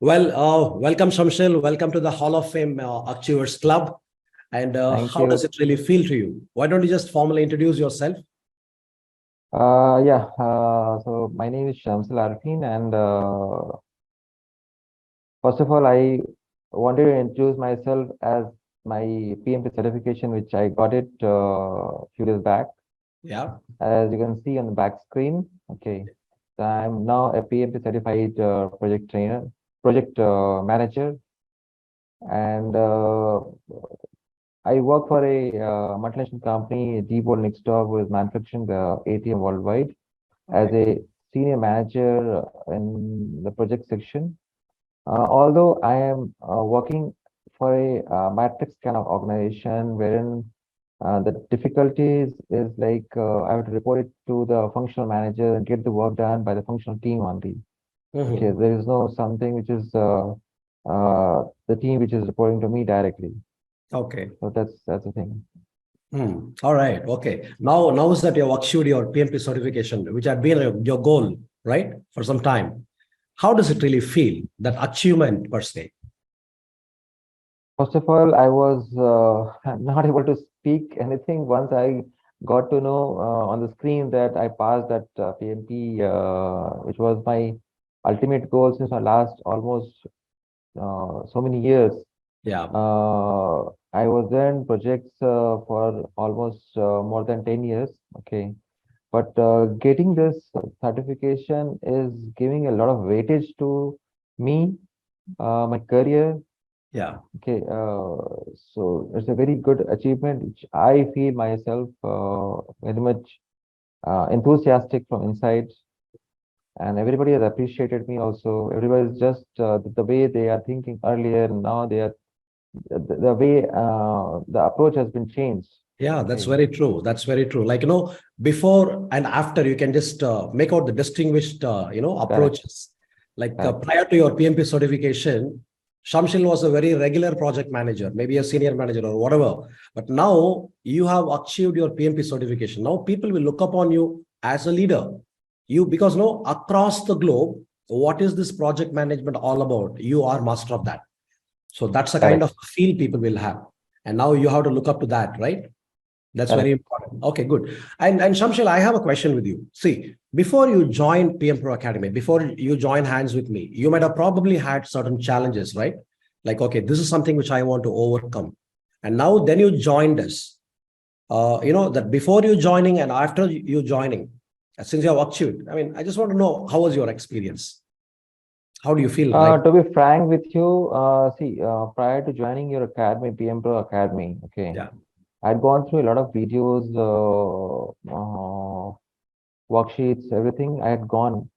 Welcome, Shamsil. Welcome to the Hall of Fame Achievers Club. And Thank how does you. it really feel to you? Why don't you just formally introduce yourself? So my name is Shamsil Arfeen, and first of all, I wanted to introduce myself as my PMP certification, which I got it a few days back. Yeah. As you can see on the back screen, okay. So I'm now a PMP certified project manager, and I work for a multinational company, Diebold next door, who is manufacturing the ATM worldwide as Okay. a senior manager in the project section. Although I am working for a matrix kind of organization wherein the difficulties is like I have to report it to the functional manager and get the work done by the functional team only. Okay, Mhm. there is no something which is the team which is reporting to me directly. Okay. So that's the thing. All right. Okay. Now is that you've achieved your PMP certification, which had been your goal, right, for some time. How does it really feel, that achievement per se? First of all, I was not able to speak anything once I got to know on the screen that I passed that PMP, which was my ultimate goal since my last almost so many years. Yeah. I was in projects for almost more than 10 years. Okay. But getting this certification is giving a lot of weightage to me, my career. Yeah. Okay, so it's a very good achievement, which I feel myself very much enthusiastic from inside, and everybody has appreciated me also. Everybody is just the way they are thinking earlier, now they are the way the approach has been changed. Yeah, that's Okay, very true. That's very true. Like, before and after, you can just make out the distinguished, correct, approaches. Like correct, prior to your PMP certification, Shamsil was a very regular project manager, maybe a senior manager or whatever. But now you have achieved your PMP certification. Now people will look upon you as a leader. Because no, across the globe, what is this project management all about? You are master of that. So that's the kind correct, of feel people will have. And now you have to look up to that, right? That's very correct. important. Okay, good. And Shamshil, I have a question with you. See, before you joined PM Pro Academy, before you join hands with me, you might have probably had certain challenges, right? Like, okay, this is something which I want to overcome. And now then you joined us. That before you joining and after you joining, since you have achieved, I mean, I just want to know, how was your experience? How do you feel, right? To be frank with you, see, prior to joining your academy, PM Pro Academy, okay, Yeah. I'd gone through a lot of videos, worksheets, everything. I had gone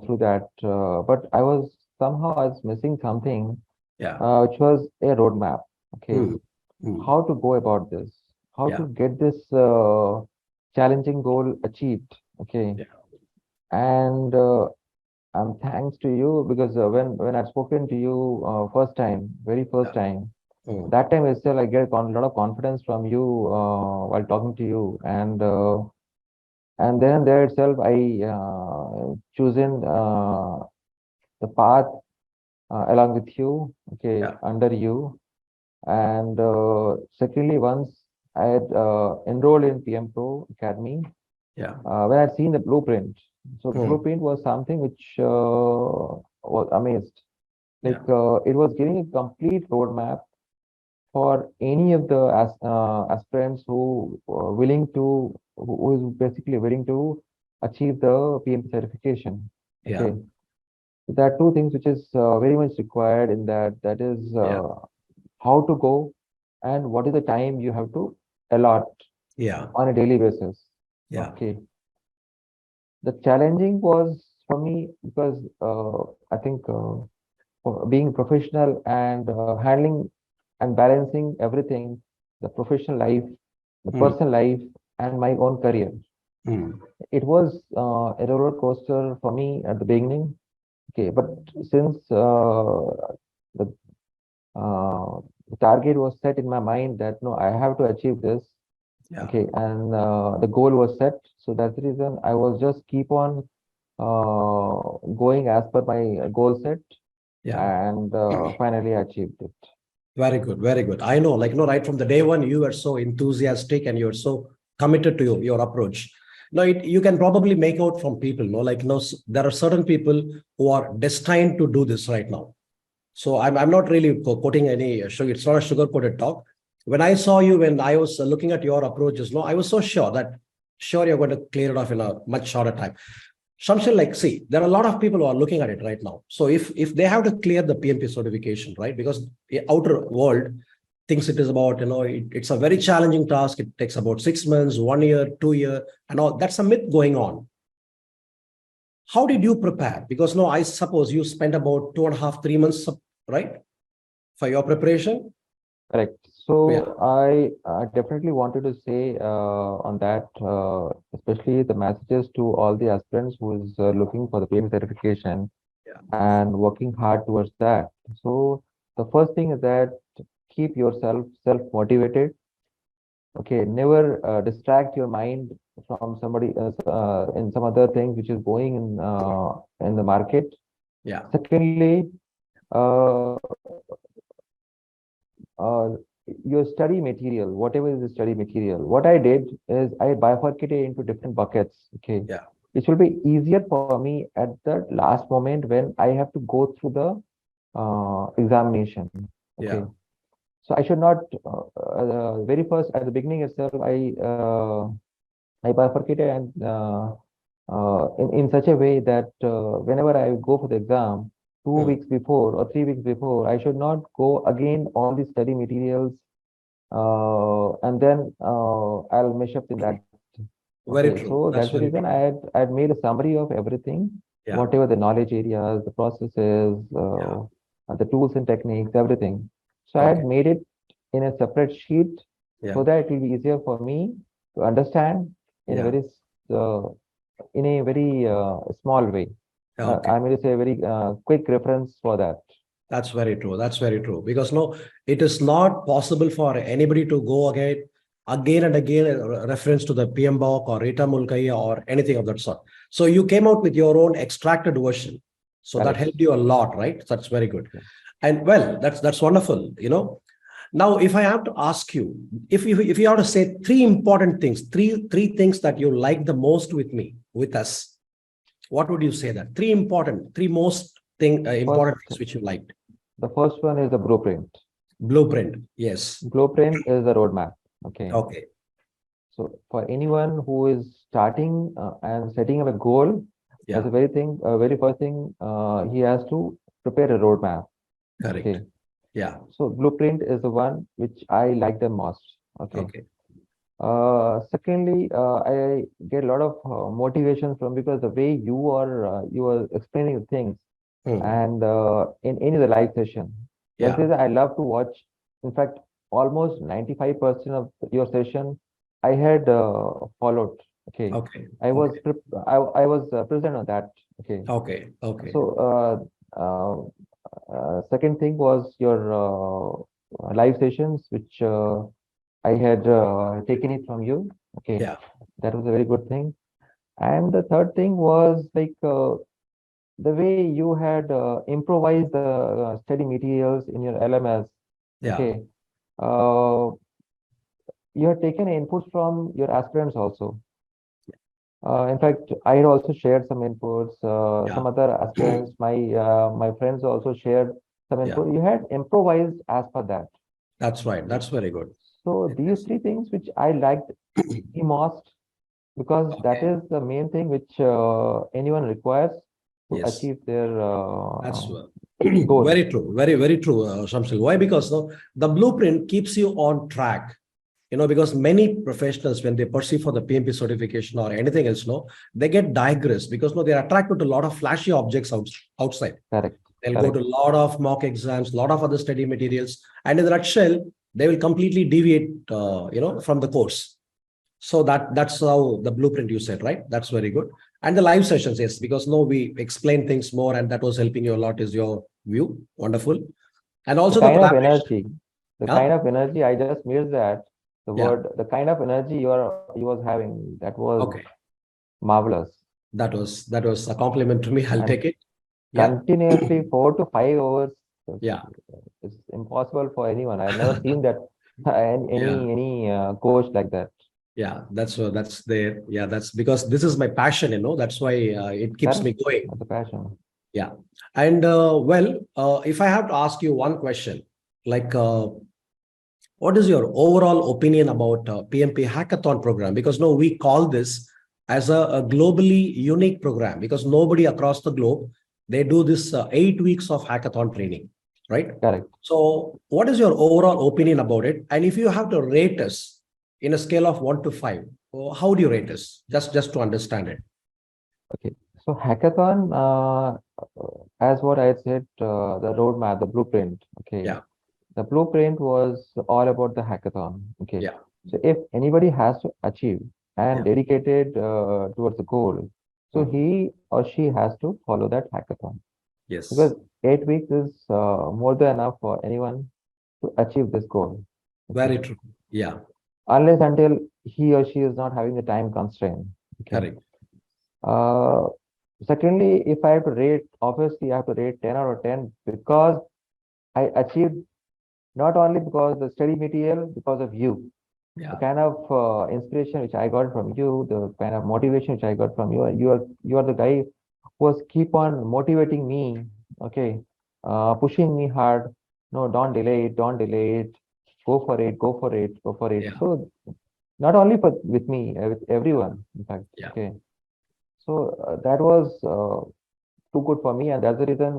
through that, but I was missing something, Yeah. which was a roadmap. Okay, Hmm. Hmm. how to go about this, how Yeah. to get this challenging goal achieved. Okay, Yeah. and thanks to you because when I've spoken to you first time, very first Yeah. time, Hmm. that time itself I get a lot of confidence from you while talking to you, and then there itself I chosen the path along with you, okay, Yeah. under you. And secondly, once I had enrolled in PM Pro Academy, Yeah. when I'd seen the blueprint, so Hmm. blueprint was something which was amazed. Yeah. Like it was giving a complete roadmap for any of the aspirants who willing to who is basically willing to achieve the PMP certification. Yeah. Okay, so there are two things which is very much required in that. That is Yeah. how to go and what is the time you have to allot Yeah. on a daily basis. Yeah. Okay, the challenging was for me because I think being professional and handling and balancing everything, the professional life, the Hmm. personal life, and my own career. Hmm. It was a roller coaster for me at the beginning. Okay, but since the, the target was set in my mind that no, I have to achieve this. Yeah. Okay, and the goal was set. So that's the reason I was just keep on going as per my goal set. Yeah. and finally achieved it. Very good. Very good. I know, like, right from the day one, you were so enthusiastic and you're so committed to your approach. No, you can probably make out from people, like, there are certain people who are destined to do this right now. So I'm not really quoting any sugar. It's not a sugar coated talk. When I saw you, when I was looking at your approaches, I was so sure that sure you're going to clear it off in a much shorter time. Shamsil, like, see, there are a lot of people who are looking at it right now. So if they have to clear the PMP certification, right, because the outer world thinks it is about, it's a very challenging task. It takes about 6 months, 1 year, 2 year, and all. That's a myth going on. How did you prepare? Because I suppose you spent about 2.5, 3 months, right, for your preparation. Correct. Yeah. So I definitely wanted to say on that, especially the messages to all the aspirants who is looking for the PMP certification Yeah. and working hard towards that. So the first thing is that keep yourself self-motivated. Okay, never distract your mind from somebody else in some other thing which is going in the market. Yeah. Secondly, uh, uh, your study material, whatever is the study material. What I did is I bifurcated into different buckets. Okay, Yeah. it will be easier for me at the last moment when I have to go through the examination. Okay, Yeah. so I should not very first at the beginning itself. I bifurcated and in such a way that whenever I go for the exam, 2 weeks before or 3 weeks before, I should not go again all the study materials and then I'll mesh up in that. Very Okay, true. so That's that's the very reason true. I had made a summary of everything, Yeah. whatever the knowledge areas, the processes, Yeah. the tools and techniques, everything. So I Okay. had made it in a separate sheet Yeah. so that it will be easier for me to understand in a Yeah. very small way. Okay. I'm going to say a very quick reference for that. That's very true. That's very true. Because it is not possible for anybody to go again and again reference to the PMBOK or Rita Mulkai or anything of that sort. So you came out with your own extracted version. So that Correct. helped you a lot, right? That's very good. And well, that's wonderful. Now, if I have to ask you, if you have to say three important things, three things that you like the most with us, what would you say that? Three most important First, things which you liked. the first one is the blueprint. Blueprint. Yes. Blueprint is the roadmap. Okay. Okay. So for anyone who is starting and setting up a goal, as Yeah. a very first thing, he has to prepare a roadmap. Correct. Okay. Yeah. So blueprint is the one which I like the most. Okay. Okay. Secondly, I get a lot of motivation from because the way you are explaining things Hmm. and in any of the live session. That's the Yeah. reason I love to watch. In fact, almost 95% of your session I had followed. Okay, Okay. I was Okay. I was present on that. Okay, Okay. Okay. so second thing was your live sessions, which I had taken it from you. Okay, Yeah. that was a very good thing. And the third thing was like the way you had improvised the study materials in your LMS. Yeah. Okay, you had taken inputs from your aspirants also. In fact, I had also shared some inputs. Yeah. Some other aspirants, my friends also shared some Yeah. input. You had improvised as per that. That's right. That's very good. So these three things which I liked the most because that Okay. is the main thing which anyone requires to Yes. achieve their That's goal. very true. Very, very true, Shamsil. Why? Because the blueprint keeps you on track. Because many professionals, when they pursue for the PMP certification or anything else, they get digressed because they're attracted to a lot of flashy objects outside. Correct. They'll go to Correct. a lot of mock exams, a lot of other study materials, and in a nutshell, they will completely deviate, from the course. So that's how the blueprint you said, right? That's very good. And the live sessions, yes, because we explain things more, and that was helping you a lot. Is your view wonderful? And The also the kind of collaboration. energy, the Yeah, kind of energy I just missed that the yeah. word, the kind of energy you was having that was Okay, marvelous. that was a compliment to me. I'll And take it. Yeah. continuously 4 to 5 hours. Yeah. It's impossible for anyone. I've never seen that Yeah. any coach like that. Yeah. That's there. Yeah. That's because this is my passion, that's why it keeps me Correct. going. That's a passion. Yeah. And if I have to ask you one question, like, what is your overall opinion about PMP Hackathon program? Because no, we call this as a globally unique program because nobody across the globe, they do this 8 weeks of hackathon training, right? Correct. So what is your overall opinion about it? And if you have to rate us in a scale of 1 to 5, how do you rate us? Just to understand it. Okay. So hackathon, as what I had said, the roadmap, the blueprint. Okay. Yeah. The blueprint was all about the hackathon. Okay. Yeah. So if anybody has to achieve and Yeah. dedicated towards the goal, so Mhm. he or she has to follow that hackathon Yes. because 8 weeks is more than enough for anyone to achieve this goal. Okay. Very true. Yeah. Unless until he or she is not having the time constraint. Okay. Correct. Uh, Secondly, if I have to rate, obviously I have to rate 10 out of 10 because I achieved not only because the study material, because of you. The Yeah. kind of inspiration which I got from you, the kind of motivation which I got from you, you are the guy who was keep on motivating me, okay, pushing me hard. No, don't delay it, go for it, go for it, go for it. Yeah. So not only for with me, with everyone, in fact, Yeah. okay. So that was too good for me, and that's the reason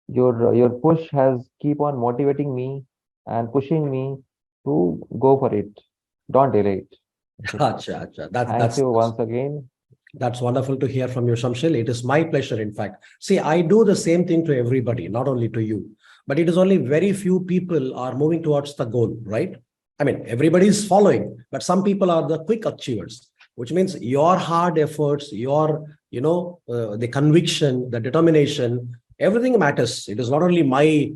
your push has keep on motivating me and pushing me to go for it. Don't delay it. Okay. Acha, acha. That, Thank that's you once again. That's wonderful to hear from you, Shamsil. It is my pleasure, in fact. See, I do the same thing to everybody, not only to you, but it is only very few people are moving towards the goal, right? I mean, everybody is following, but some people are the quick achievers, which means your hard efforts, your, the conviction, the determination, everything matters. It is not only my,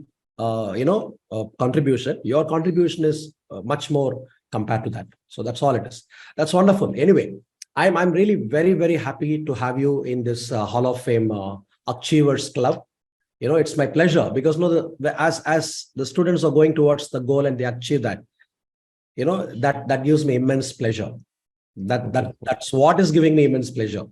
contribution. Your contribution is much more compared to that. So that's all it is. That's wonderful. Anyway, I'm really very, very happy to have you in this Hall of Fame Achievers Club. It's my pleasure because as the students are going towards the goal and they achieve that, that gives me immense pleasure. That's what is giving me immense pleasure.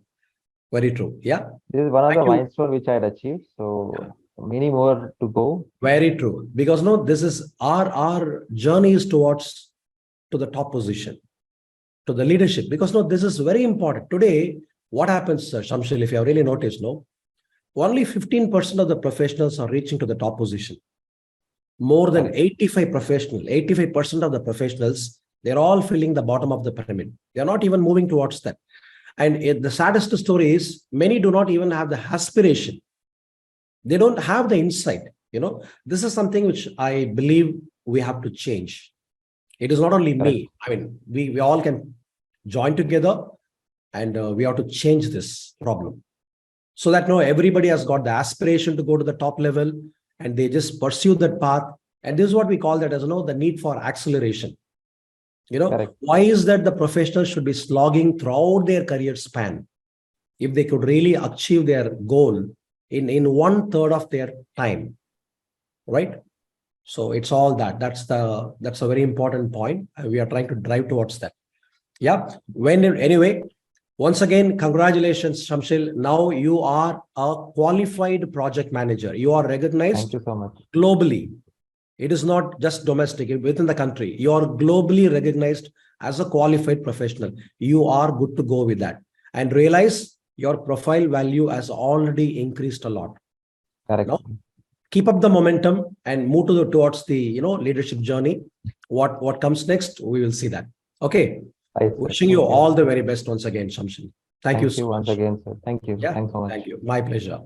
Very true. Yeah. This is one of Thank the you. milestone which I had achieved. Yeah. So many more to go. Very true. Because no, this is our journey is towards to the top position, to the leadership. Because no, this is very important. Today, what happens, Shamsil, if you have really noticed, no, only 15% of the professionals are reaching to the top position. More than 85% of the professionals, they're all filling the bottom of the pyramid. They're not even moving towards that. And the saddest story is many do not even have the aspiration. They don't have the insight. This is something which I believe we have to change. It is not only me. I mean, we all can join together and we have to change this problem so that no, everybody has got the aspiration to go to the top level and they just pursue that path. And this is what we call that as the need for acceleration. Correct. Why is that the professionals should be slogging throughout their career span if they could really achieve their goal in 1/3 of their time, right? So it's all that's a very important point. We are trying to drive towards that. Yeah. Anyway, once again, congratulations, Shamsil. Now you are a qualified project manager. You are recognized Thank you so much. globally. It is not just domestic within the country. You are globally recognized as a qualified professional. You are good to go with that. And realize your profile value has already increased a lot. Correct. Now, keep up the momentum and move towards the leadership journey. What comes next, we will see that. Okay. Wishing you all the very best once again, Shamsil. Thank you Thank so you once much. again, sir. Thank you. Yeah. Thanks so much. Thank you. My pleasure.